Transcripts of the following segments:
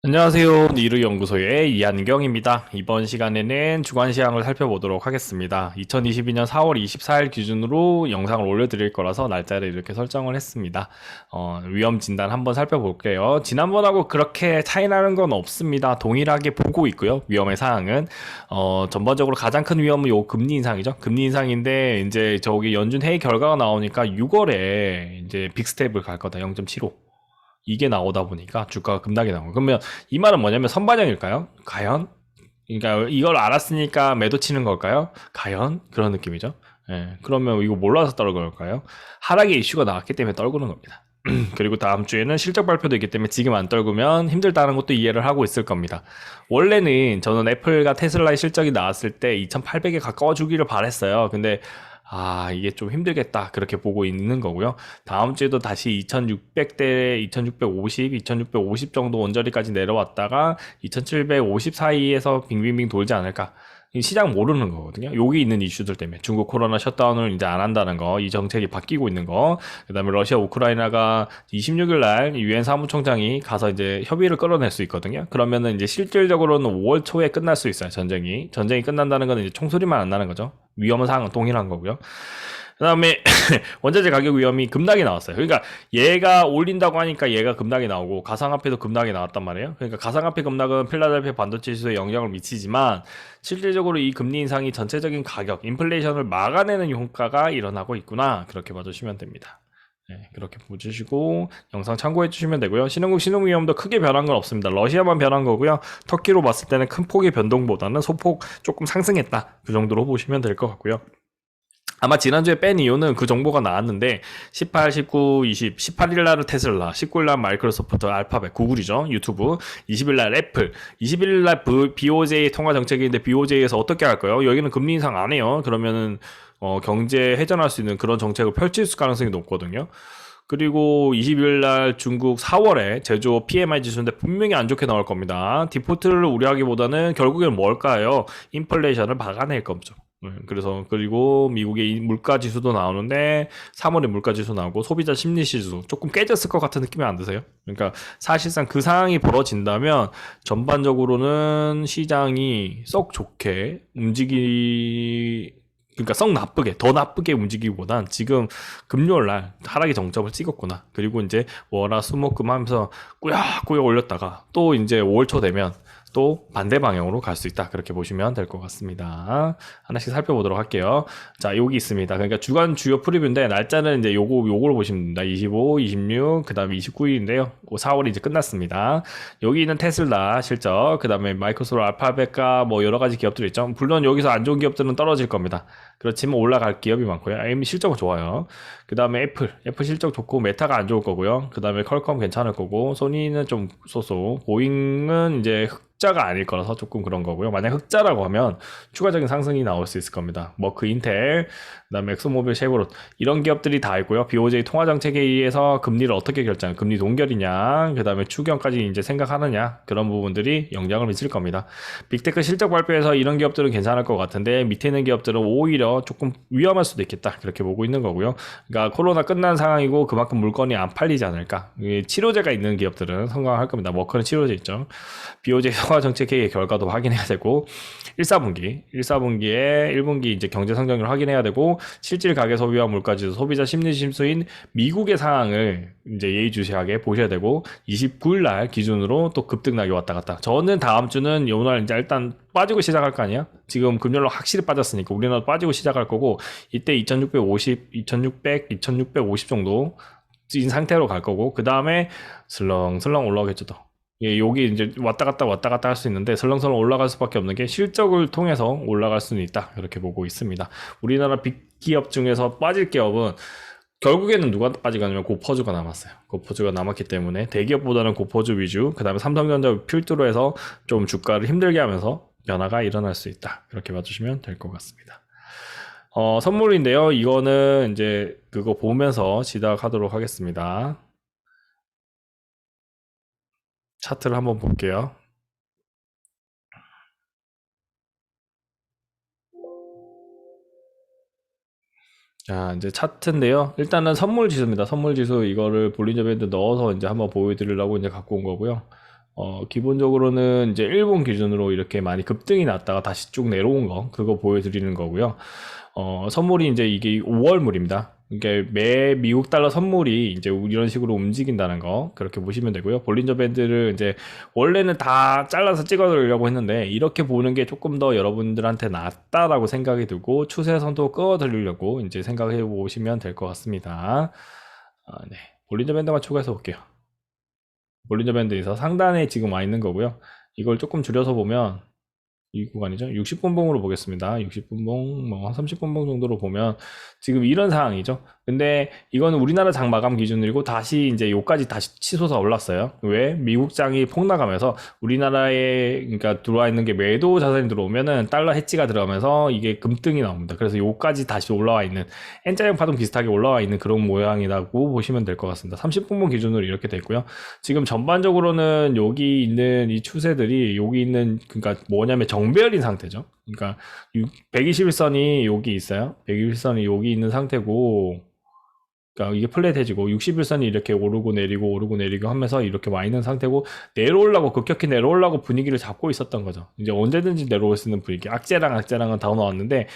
안녕하세요. 니르연구소의 이한경입니다. 이번 시간에는 주간시황을 살펴보도록 하겠습니다. 2022년 4월 24일 기준으로 영상을 올려드릴 거라서 날짜를 이렇게 설정을 했습니다. 위험 진단 한번 살펴볼게요. 지난번하고 그렇게 차이 나는 건 없습니다. 동일하게 보고 있고요. 위험의 사항은 전반적으로 가장 큰 위험은 요 금리 인상이죠. 금리 인상인데 이제 저기 연준 회의 결과가 나오니까 6월에 이제 빅스텝을 갈 거다. 0.75. 이게 나오다 보니까 주가가 급락이 나온 거예요. 그러면 이 말은 뭐냐면 선반영일까요? 과연? 그러니까 이걸 알았으니까 매도 치는 걸까요? 과연? 그런 느낌이죠. 예, 그러면 이거 몰라서 떨구는 걸까요? 하락의 이슈가 나왔기 때문에 떨구는 겁니다. 그리고 다음 주에는 실적 발표도 있기 때문에 지금 안 떨구면 힘들다는 것도 이해를 하고 있을 겁니다. 원래는 저는 애플과 테슬라의 실적이 나왔을 때 2800에 가까워 주기를 바랬어요. 근데 이게 좀 힘들겠다. 그렇게 보고 있는 거고요. 다음 주에도 다시 2600대 2650, 2650 정도 원저리까지 내려왔다가 2750 사이에서 빙빙빙 돌지 않을까. 시장 모르는 거거든요. 여기 있는 이슈들 때문에 중국 코로나 셧다운을 이제 안 한다는 거, 이 정책이 바뀌고 있는 거, 그다음에 러시아 우크라이나가 26일 날 유엔 사무총장이 가서 이제 협의를 끌어낼 수 있거든요. 그러면은 이제 실질적으로는 5월 초에 끝날 수 있어요. 전쟁이 끝난다는 건 이제 총소리만 안 나는 거죠. 위험 사항은 동일한 거고요. 그다음에 원자재 가격 위험이 급락이 나왔어요. 그러니까 얘가 올린다고 하니까 얘가 급락이 나오고 가상화폐도 급락이 나왔단 말이에요. 그러니까 가상화폐 급락은 필라델피아 반도체 지수에 영향을 미치지만 실질적으로 이 금리 인상이 전체적인 가격, 인플레이션을 막아내는 효과가 일어나고 있구나. 그렇게 봐주시면 됩니다. 네, 그렇게 보주시고 영상 참고해 주시면 되고요. 신흥국 신흥 위험도 크게 변한 건 없습니다. 러시아만 변한 거고요. 터키로 봤을 때는 큰 폭의 변동보다는 소폭 조금 상승했다. 그 정도로 보시면 될 것 같고요. 아마 지난주에 뺀 이유는 그 정보가 나왔는데 18, 19, 20, 18일 날은 테슬라, 19일 날 마이크로소프트, 알파벳, 구글이죠. 유튜브, 20일 날 애플, 21일 날 BOJ 통화 정책인데 BOJ에서 어떻게 할까요? 여기는 금리 인상 안 해요. 그러면은 경제 회전할 수 있는 그런 정책을 펼칠 가능성이 높거든요. 그리고 20일 날 중국 4월에 제조업 PMI 지수인데 분명히 안 좋게 나올 겁니다. 디포트를 우려하기보다는 결국엔 뭘까요? 인플레이션을 막아낼 겁니다. 그래서 그리고 미국의 물가 지수도 나오는데 3월에 물가 지수 나오고 소비자 심리 지수 조금 깨졌을 것 같은 느낌이 안 드세요? 그러니까 사실상 그 상황이 벌어진다면 전반적으로는 시장이 썩 좋게 그러니까 썩 나쁘게 더 나쁘게 움직이기보단 지금 금요일 날 하락의 정점을 찍었구나. 그리고 이제 월화 수목금 하면서 꾸역꾸역 올렸다가 또 이제 5월 초 되면 또 반대 방향으로 갈 수 있다. 그렇게 보시면 될 것 같습니다. 하나씩 살펴보도록 할게요. 자, 여기 있습니다. 그러니까 주간 주요 프리뷰인데 날짜는 이제 요걸 보시면 됩니다. 25, 26, 그다음에 29일인데요. 4월이 이제 끝났습니다. 여기 있는 테슬라 실적, 그다음에 마이크로소프트, 알파벳과 뭐 여러 가지 기업들 있죠. 물론 여기서 안 좋은 기업들은 떨어질 겁니다. 그렇지만 올라갈 기업이 많고요. AMD 실적은 좋아요. 그 다음에 애플 실적 좋고 메타가 안 좋을 거고요. 그 다음에 퀄컴 괜찮을 거고 소니는 좀 쏘쏘. 보잉은 이제 흑자가 아닐 거라서 조금 그런 거고요. 만약 흑자라고 하면 추가적인 상승이 나올 수 있을 겁니다. 머크 인텔, 그 다음에 엑소모빌, 쉐보롯 이런 기업들이 다 있고요. BOJ 통화정책에 의해서 금리를 어떻게 결정, 금리 동결이냐, 그 다음에 추경까지 이제 생각하느냐 그런 부분들이 영향을 미칠 겁니다. 빅테크 실적 발표에서 이런 기업들은 괜찮을 것 같은데 밑에 있는 기업들은 오히려 조금 위험할 수도 있겠다 그렇게 보고 있는 거고요. 그러니까 코로나 끝난 상황이고 그만큼 물건이 안 팔리지 않을까. 치료제가 있는 기업들은 성공할 겁니다. 머커는 치료제 있죠. BOJ 통화정책회의 결과도 확인해야 되고 1사분기에 1분기 이제 경제 성장률 확인해야 되고 실질 가계 소비와 물가지수 소비자 심리 지수인 미국의 상황을 이제 예의주시하게 보셔야 되고 29일 날 기준으로 또 급등락이 왔다 갔다. 저는 다음 주는 오늘 이제 일단 빠지고 시작할 거 아니야? 지금 금요일로 확실히 빠졌으니까 우리나라도 빠지고 시작할 거고 이때 2650, 2600, 2650 정도 인 상태로 갈 거고 그 다음에 슬렁슬렁 올라오겠죠 또. 예, 여기 이제 왔다 갔다 할 수 있는데 설렁설렁 올라갈 수밖에 없는 게 실적을 통해서 올라갈 수는 있다. 그렇게 보고 있습니다. 우리나라 빅기업 중에서 빠질 기업은 결국에는 누가 빠지가냐면 고퍼주가 남았어요. 고퍼주가 남았기 때문에 대기업보다는 고퍼주 위주, 그 다음에 삼성전자 필두로 해서 좀 주가를 힘들게 하면서 변화가 일어날 수 있다. 그렇게 봐주시면 될 것 같습니다. 선물인데요. 이거는 이제 그거 보면서 시작하도록 하겠습니다. 차트를 한번 볼게요. 자, 이제 차트인데요. 일단은 선물 지수입니다. 선물 지수 이거를 볼린저 밴드 넣어서 이제 한번 보여드리려고 이제 갖고 온 거고요. 기본적으로는 이제 일본 기준으로 이렇게 많이 급등이 났다가 다시 쭉 내려온 거, 그거 보여드리는 거고요. 선물이 이제 이게 5월물입니다. 이게 매 미국 달러 선물이 이제 이런 식으로 움직인다는 거, 그렇게 보시면 되고요. 볼린저 밴드를 이제 원래는 다 잘라서 찍어드리려고 했는데, 이렇게 보는 게 조금 더 여러분들한테 낫다라고 생각이 들고, 추세선도 끌어드리려고 이제 생각해 보시면 될 것 같습니다. 네. 볼린저 밴드만 추가해서 볼게요. 볼린저 밴드에서 상단에 지금 와 있는 거고요. 이걸 조금 줄여서 보면 이 구간이죠. 60분봉으로 보겠습니다. 60분봉, 뭐 30분봉 정도로 보면 지금 이런 상황이죠. 근데 이거는 우리나라 장 마감 기준이고 다시 이제 요까지 다시 치솟아 올랐어요. 왜? 미국 장이 폭락하면서 우리나라에 그러니까 들어와 있는 게 매도 자산이 들어오면은 달러 해지가 들어가면서 이게 금등이 나옵니다. 그래서 요까지 다시 올라와 있는 N자형 파동 비슷하게 올라와 있는 그런 모양이라고 보시면 될 것 같습니다. 30분봉 기준으로 이렇게 돼 있고요. 지금 전반적으로는 여기 있는 이 추세들이 여기 있는 그러니까 뭐냐면 정배열인 상태죠. 그러니까 121선이 여기 있어요. 121선이 여기 있는 상태고, 그러니까 이게 플랫해지고 61선이 이렇게 오르고 내리고 하면서 이렇게 와 있는 상태고, 내려오려고 급격히 내려오려고 분위기를 잡고 있었던 거죠. 이제 언제든지 내려올 수 있는 분위기. 악재랑은 다 나왔는데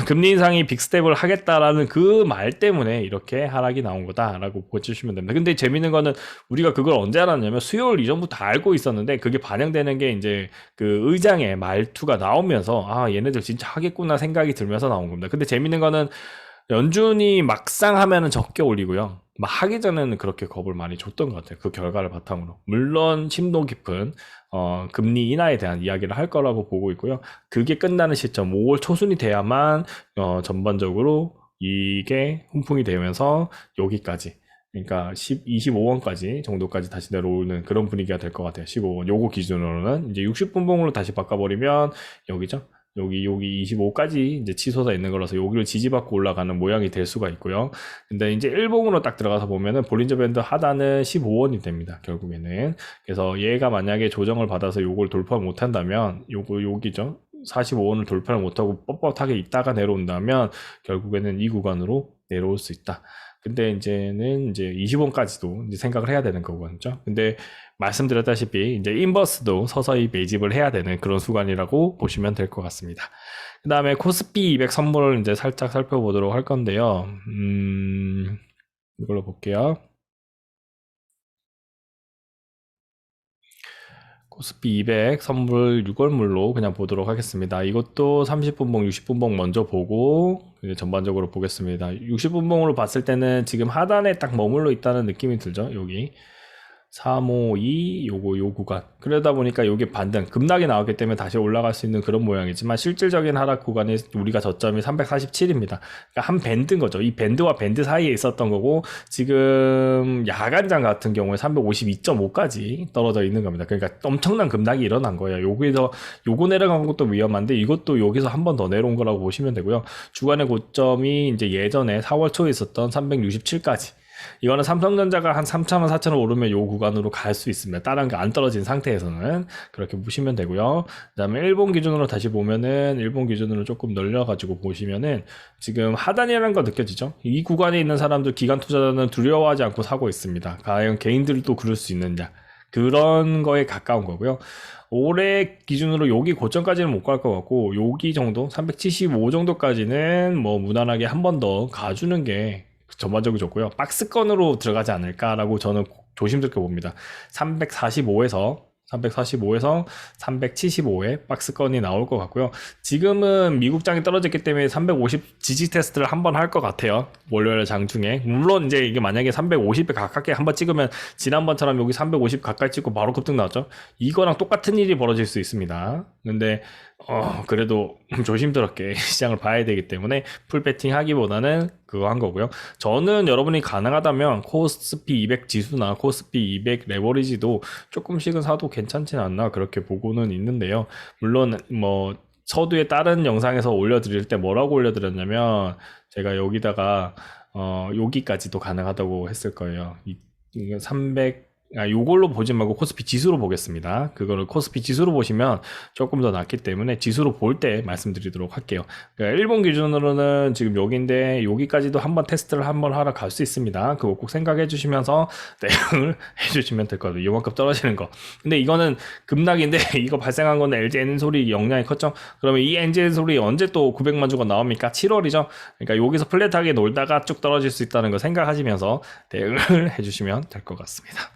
금리 인상이 빅스텝을 하겠다라는 그 말 때문에 이렇게 하락이 나온 거다라고 보시면 됩니다. 근데 재밌는 거는 우리가 그걸 언제 알았냐면 수요일 이전부터 알고 있었는데, 그게 반영되는 게 이제 그 의장의 말투가 나오면서 아 얘네들 진짜 하겠구나 생각이 들면서 나온 겁니다. 근데 재밌는 거는 연준이 막상 하면은 적게 올리고요. 막 하기 전에는 그렇게 겁을 많이 줬던 것 같아요. 그 결과를 바탕으로. 물론 심도 깊은 금리 인하에 대한 이야기를 할 거라고 보고 있고요. 그게 끝나는 시점 5월 초순이 돼야만 전반적으로 이게 훈풍이 되면서 여기까지, 그러니까 25원까지 정도까지 다시 내려오는 그런 분위기가 될 것 같아요. 15원 요거 기준으로는 이제 60분봉으로 다시 바꿔버리면 여기죠. 여기 25까지 이제 치솟아 있는 거라서 여기를 지지받고 올라가는 모양이 될 수가 있고요. 근데 이제 일봉으로 딱 들어가서 보면은 볼린저 밴드 하단은 15원이 됩니다. 결국에는. 그래서 얘가 만약에 조정을 받아서 요걸 돌파 못 한다면 여기죠. 45원을 돌파를 못하고 뻣뻣하게 있다가 내려온다면 결국에는 이 구간으로 내려올 수 있다. 근데 이제는 이제 20원까지도 이제 생각을 해야 되는 거거든요. 근데 말씀드렸다시피 이제 인버스도 서서히 매집을 해야 되는 그런 수간이라고 보시면 될 것 같습니다. 그 다음에 코스피 200 선물을 이제 살짝 살펴보도록 할 건데요. 이걸로 볼게요. 코스피 200 선물 6월물로 그냥 보도록 하겠습니다. 이것도 30분봉, 60분봉 먼저 보고 전반적으로 보겠습니다. 60분봉으로 봤을 때는 지금 하단에 딱 머물러 있다는 느낌이 들죠. 여기 352 요 구간. 그러다 보니까 요게 반등 급락이 나왔기 때문에 다시 올라갈 수 있는 그런 모양이지만 실질적인 하락 구간에 우리가 저점이 347입니다. 그러니까 한 밴드인 거죠. 이 밴드와 밴드 사이에 있었던 거고, 지금 야간장 같은 경우에 352.5까지 떨어져 있는 겁니다. 그러니까 엄청난 급락이 일어난 거예요. 여기서 요거 내려간 것도 위험한데 이것도 여기서 한 번 더 내려온 거라고 보시면 되고요. 주간의 고점이 이제 예전에 4월 초에 있었던 367까지. 이거는 삼성전자가 한 3,000원, 4,000원 오르면 요 구간으로 갈 수 있습니다. 다른 게 안 떨어진 상태에서는 그렇게 보시면 되고요. 그 다음에 일본 기준으로 다시 보면은 일본 기준으로 조금 늘려가지고 보시면은 지금 하단이라는 거 느껴지죠? 이 구간에 있는 사람들, 기관 투자자는 두려워하지 않고 사고 있습니다. 과연 개인들도 그럴 수 있느냐? 그런 거에 가까운 거고요. 올해 기준으로 여기 고점까지는 못 갈 것 같고 여기 정도 375 정도까지는 뭐 무난하게 한 번 더 가주는 게 전반적으로 좋고요. 박스권으로 들어가지 않을까라고 저는 조심스럽게 봅니다. 345에서 375에 박스권이 나올 것 같고요. 지금은 미국장이 떨어졌기 때문에 350 지지 테스트를 한번 할 것 같아요. 월요일 장 중에. 물론 이제 이게 만약에 350에 가깝게 한번 찍으면 지난번처럼 여기 350 가까이 찍고 바로 급등 나왔죠. 이거랑 똑같은 일이 벌어질 수 있습니다. 근데 그래도 조심스럽게 시장을 봐야 되기 때문에 풀 배팅 하기보다는 그거 한 거고요. 저는 여러분이 가능하다면 코스피 200 지수나 코스피 200 레버리지도 조금씩은 사도 괜찮지 않나 그렇게 보고는 있는데요. 물론 뭐 서두에 다른 영상에서 올려드릴 때 뭐라고 올려드렸냐면 제가 여기다가 여기까지도 가능하다고 했을 거예요. 300 요걸로 보지 말고 코스피 지수로 보겠습니다. 그거를 코스피 지수로 보시면 조금 더 낫기 때문에 지수로 볼 때 말씀드리도록 할게요. 그러니까 일본 기준으로는 지금 여기인데 여기까지도 한번 테스트를 한번 하러 갈 수 있습니다. 그거 꼭 생각해 주시면서 대응을 해 주시면 될 거예요. 요만큼 떨어지는 거. 근데 이거는 급락인데 이거 발생한 거는 LG 엔솔이 영향이 컸죠. 그러면 이 LG 엔솔이 언제 또 900만 주가 나옵니까? 7월이죠. 그러니까 여기서 플랫하게 놀다가 쭉 떨어질 수 있다는 거 생각하시면서 대응을 해 주시면 될 것 같습니다.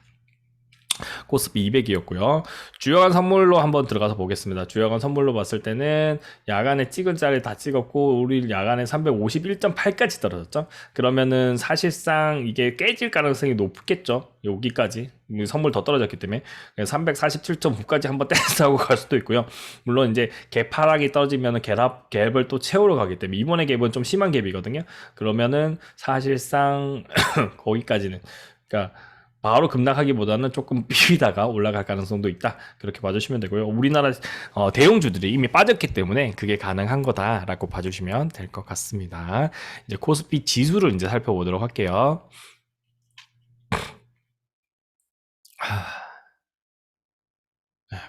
코스피 200이었고요. 주요한 선물로 한번 들어가서 보겠습니다. 주요한 선물로 봤을 때는 야간에 찍은 자리 다 찍었고 우리 야간에 351.8까지 떨어졌죠. 그러면은 사실상 이게 깨질 가능성이 높겠죠. 여기까지 선물 더 떨어졌기 때문에 347.9까지 한번 테스트하고 갈 수도 있고요. 물론 이제 갭 하락이 떨어지면 갭을 또 채우러 가기 때문에 이번에 갭은 좀 심한 갭이거든요. 그러면은 사실상 거기까지는 그러니까 바로 급락하기보다는 조금 비비다가 올라갈 가능성도 있다. 그렇게 봐주시면 되고요. 우리나라 대형주들이 이미 빠졌기 때문에 그게 가능한 거다라고 봐주시면 될 것 같습니다. 이제 코스피 지수를 이제 살펴보도록 할게요.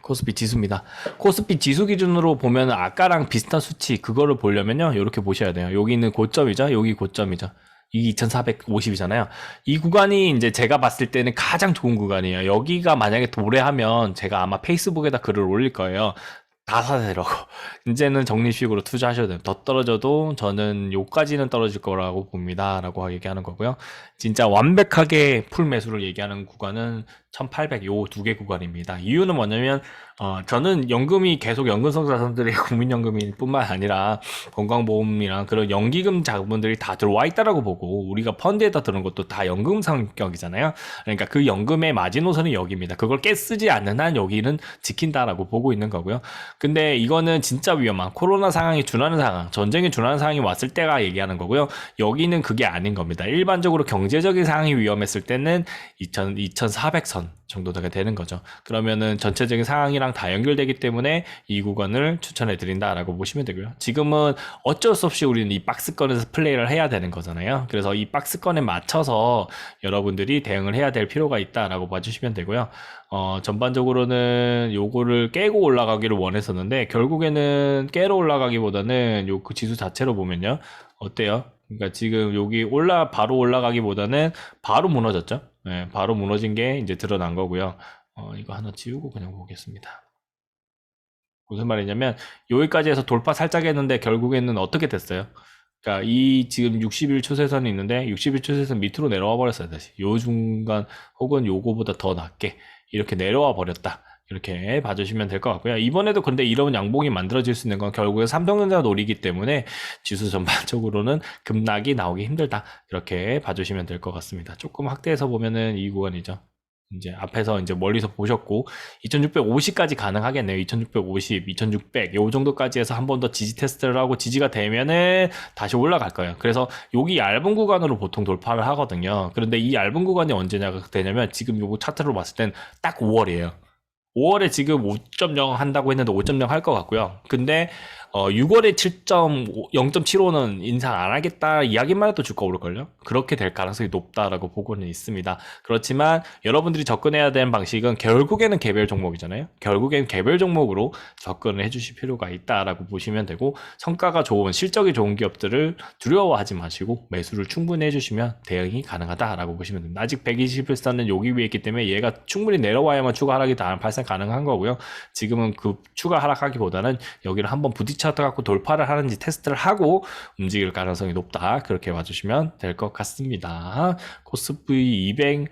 코스피 지수입니다. 코스피 지수 기준으로 보면 아까랑 비슷한 수치 그거를 보려면요. 이렇게 보셔야 돼요. 여기 있는 고점이죠. 여기 고점이죠. 이 2450이잖아요. 이 구간이 이제 제가 봤을 때는 가장 좋은 구간이에요. 여기가 만약에 도래하면 제가 아마 페이스북에다 글을 올릴 거예요. 다 사세라고. 이제는 적립식으로 투자하셔도 돼요. 더 떨어져도 저는 요까지는 떨어질 거라고 봅니다. 라고 얘기하는 거고요. 진짜 완벽하게 풀 매수를 얘기하는 구간은 1800, 요 두 개 구간입니다. 이유는 뭐냐면, 저는 연금이 계속 연금성 자산들이 국민연금일 뿐만 아니라 건강보험이랑 그런 연기금 자금들이 다 들어와 있다라고 보고, 우리가 펀드에다 들은 것도 다 연금 성격이잖아요. 그러니까 그 연금의 마지노선이 여기입니다. 그걸 깨쓰지 않는 한 여기는 지킨다라고 보고 있는 거고요. 근데 이거는 진짜 위험한 코로나 상황에 준하는 상황, 전쟁에 준하는 상황이 왔을 때가 얘기하는 거고요. 여기는 그게 아닌 겁니다. 일반적으로 경제적인 상황이 위험했을 때는 2400선 정도가 되는 거죠. 그러면은 전체적인 상황이랑 다 연결되기 때문에 이 구간을 추천해 드린다라고 보시면 되고요. 지금은 어쩔 수 없이 우리는 이 박스권에서 플레이를 해야 되는 거잖아요. 그래서 이 박스권에 맞춰서 여러분들이 대응을 해야 될 필요가 있다라고 봐주시면 되고요. 전반적으로는 요거를 깨고 올라가기를 원했었는데 결국에는 깨러 올라가기보다는 요 그 지수 자체로 보면요. 어때요? 그러니까 지금 여기 바로 올라가기보다는 바로 무너졌죠. 네, 바로 무너진 게 이제 드러난 거고요. 이거 하나 지우고 그냥 보겠습니다. 무슨 말이냐면 여기까지 해서 돌파 살짝 했는데 결국에는 어떻게 됐어요? 그러니까 이 지금 60일 추세선이 있는데 60일 추세선 밑으로 내려와 버렸어요. 다시 요 중간 혹은 요거보다 더 낮게 이렇게 내려와 버렸다. 이렇게 봐주시면 될 것 같고요. 이번에도 근데 이런 양봉이 만들어질 수 있는 건 결국에 삼성전자 노리기 때문에 지수 전반적으로는 급락이 나오기 힘들다. 이렇게 봐주시면 될 것 같습니다. 조금 확대해서 보면은 이 구간이죠. 이제 앞에서 이제 멀리서 보셨고 2650까지 가능하겠네요. 2650, 2600 요 정도까지 해서 한 번 더 지지 테스트를 하고 지지가 되면은 다시 올라갈 거예요. 그래서 여기 얇은 구간으로 보통 돌파를 하거든요. 그런데 이 얇은 구간이 언제냐가 되냐면 지금 요거 차트로 봤을 땐 딱 5월이에요. 5월에 지금 5.0 한다고 했는데 5.0 할 것 같고요. 근데 6월에 0.75는 인상 안 하겠다 이야기만 해도 주가 오를걸요? 그렇게 될 가능성이 높다라고 보고는 있습니다. 그렇지만 여러분들이 접근해야 되는 방식은 결국에는 개별 종목이잖아요. 결국엔 개별 종목으로 접근을 해주실 필요가 있다라고 보시면 되고 성과가 좋은 실적이 좋은 기업들을 두려워하지 마시고 매수를 충분히 해주시면 대응이 가능하다라고 보시면 됩니다. 아직 121선은 여기 위에 있기 때문에 얘가 충분히 내려와야만 추가 하락이 발생 가능한 거고요. 지금은 그 추가 하락하기보다는 여기를 한번 부딪혀 갖고 돌파를 하는지 테스트를 하고 움직일 가능성이 높다. 그렇게 봐주시면 될 것 같습니다. 코스피 200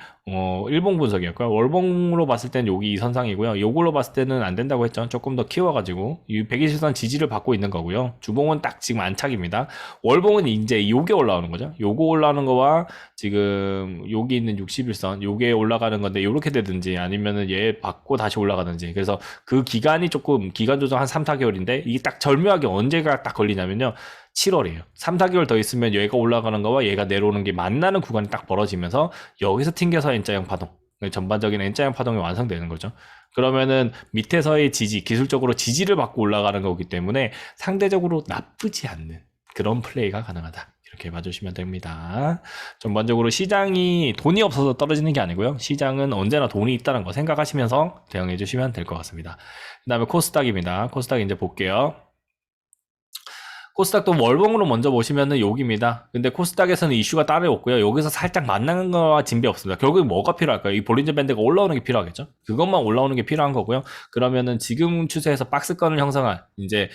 일봉 분석이었고요. 월봉으로 봤을 때는 여기 이 선상이고요. 요걸로 봤을 때는 안 된다고 했죠. 조금 더 키워가지고 이 120선 지지를 받고 있는 거고요. 주봉은 딱 지금 안착입니다. 월봉은 이제 요게 올라오는 거죠. 요거 올라오는 거와 지금 여기 있는 61선 요게 올라가는 건데 요렇게 되든지 아니면은 얘 받고 다시 올라가든지 그래서 그 기간이 조금 기간 조정 한 3, 4개월인데 이게 딱 절묘하게 언제가 딱 걸리냐면요. 7월이에요. 3, 4개월 더 있으면 얘가 올라가는 거와 얘가 내려오는 게 만나는 구간이 딱 벌어지면서 여기서 튕겨서 N자형 파동, 전반적인 N자형 파동이 완성되는 거죠. 그러면은 밑에서의 지지, 기술적으로 지지를 받고 올라가는 거기 때문에 상대적으로 나쁘지 않는 그런 플레이가 가능하다. 이렇게 봐주시면 됩니다. 전반적으로 시장이 돈이 없어서 떨어지는 게 아니고요. 시장은 언제나 돈이 있다는 거 생각하시면서 대응해 주시면 될 것 같습니다. 그 다음에 코스닥입니다. 코스닥 이제 볼게요. 코스닥도 월봉으로 먼저 보시면은 여기입니다. 근데 코스닥에서는 이슈가 따로 없고요. 여기서 살짝 만나는 거와 진배 없습니다. 결국에 뭐가 필요할까요? 이 볼린저 밴드가 올라오는 게 필요하겠죠? 그것만 올라오는 게 필요한 거고요. 그러면은 지금 추세에서 박스권을 형성한 이제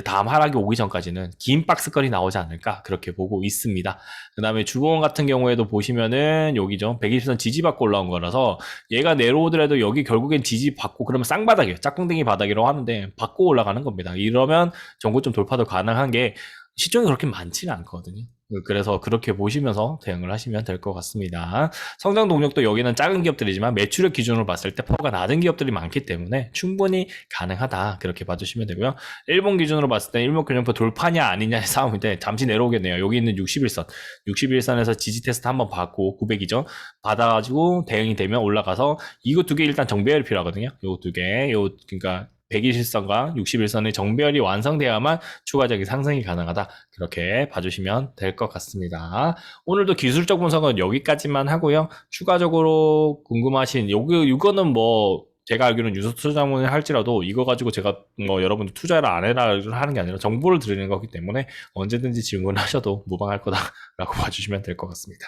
다음 하락이 오기 전까지는 긴 박스권이 나오지 않을까 그렇게 보고 있습니다. 그 다음에 주봉 같은 경우에도 보시면은 여기죠. 120선 지지받고 올라온 거라서 얘가 내려오더라도 여기 결국엔 지지받고 그러면 쌍바닥이에요. 짝꿍댕이 바닥이라고 하는데 받고 올라가는 겁니다. 이러면 전고점 돌파도 가능한 게 시총이 그렇게 많지는 않거든요. 그래서 그렇게 보시면서 대응을 하시면 될 것 같습니다. 성장 동력도 여기는 작은 기업들이지만 매출액 기준으로 봤을 때 퍼가 낮은 기업들이 많기 때문에 충분히 가능하다 그렇게 봐주시면 되고요. 일본 기준으로 봤을 때 일목균형표 돌파냐 아니냐의 싸움인데 잠시 내려오겠네요. 여기 있는 61선에서 지지 테스트 한번 받고 900이죠. 받아가지고 대응이 되면 올라가서 이거 두 개 일단 정배열이 필요하거든요. 요 두 개, 그러니까 120선과 61선의 정배열이 완성돼야만 추가적인 상승이 가능하다. 그렇게 봐주시면 될 것 같습니다. 오늘도 기술적 분석은 여기까지만 하고요. 추가적으로 궁금하신 이거는 뭐 제가 알기로는 유소 투자문을 할지라도 이거 가지고 제가 뭐 여러분들 투자를 안 해라 하는 게 아니라 정보를 드리는 거기 때문에 언제든지 질문하셔도 무방할 거다라고 봐주시면 될 것 같습니다.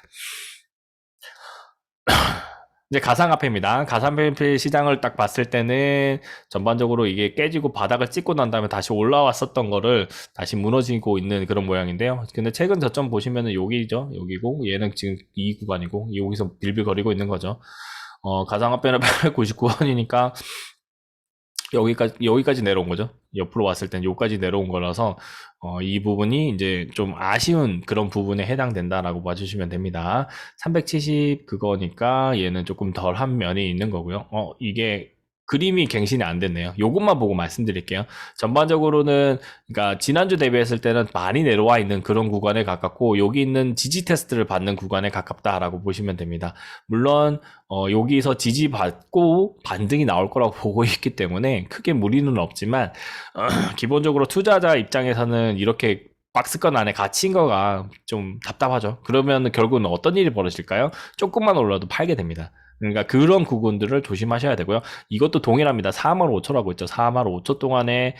이제 가상화폐입니다. 가상화폐 시장을 딱 봤을 때는 전반적으로 이게 깨지고 바닥을 찍고 난 다음에 다시 올라왔었던 거를 다시 무너지고 있는 그런 모양인데요. 근데 최근 저점 보시면은 여기죠. 여기고 얘는 지금 이 구간이고 여기서 빌빌거리고 있는 거죠. 가상화폐는 899원이니까 여기까지 내려온 거죠. 옆으로 왔을 땐 여기까지 내려온 거라서 이 부분이 이제 좀 아쉬운 그런 부분에 해당된다라고 봐주시면 됩니다. 370 그거니까 얘는 조금 덜한 면이 있는 거고요. 이게 그림이 갱신이 안 됐네요. 요것만 보고 말씀드릴게요. 전반적으로는 그러니까 지난주 대비했을 때는 많이 내려와 있는 그런 구간에 가깝고 여기 있는 지지 테스트를 받는 구간에 가깝다라고 보시면 됩니다. 물론 여기서 지지받고 반등이 나올 거라고 보고 있기 때문에 크게 무리는 없지만 기본적으로 투자자 입장에서는 이렇게 박스권 안에 갇힌 거가 좀 답답하죠. 그러면 결국은 어떤 일이 벌어질까요? 조금만 올라도 팔게 됩니다. 그러니까 그런 부분들을 조심하셔야 되고요. 이것도 동일합니다. 4만 5초라고 했죠. 4만 5초 동안에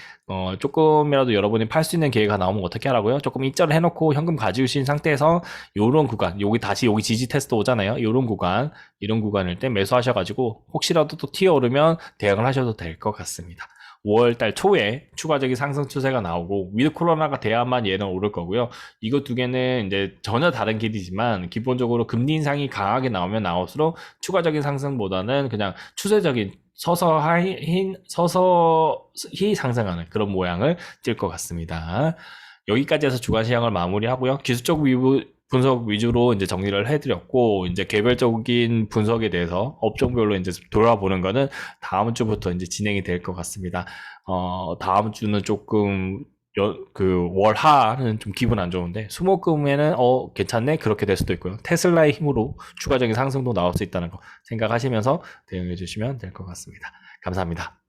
조금이라도 여러분이 팔 수 있는 기회가 나오면 어떻게 하라고요? 조금 입절을 해놓고 현금 가지우신 상태에서 요런 구간, 여기 지지 테스트 오잖아요. 요런 구간, 이런 구간일 때 매수하셔가지고 혹시라도 또 튀어오르면 대응을 하셔도 될 것 같습니다. 5월달 초에 추가적인 상승 추세가 나오고 위드 코로나가 돼야만 얘는 오를 거고요. 이거 두 개는 이제 전혀 다른 길이지만 기본적으로 금리 인상이 강하게 나오면 나올수록 추가적인 상승보다는 그냥 추세적인 서서히 상승하는 그런 모양을 띌 것 같습니다. 여기까지 해서 주간 시장을 마무리하고요. 기술적 분석 위주로 이제 정리를 해드렸고, 이제 개별적인 분석에 대해서 업종별로 이제 돌아보는 거는 다음 주부터 이제 진행이 될 것 같습니다. 다음 주는 조금 월하는 좀 기분 안 좋은데, 수목금에는 괜찮네? 그렇게 될 수도 있고요. 테슬라의 힘으로 추가적인 상승도 나올 수 있다는 거 생각하시면서 대응해 주시면 될 것 같습니다. 감사합니다.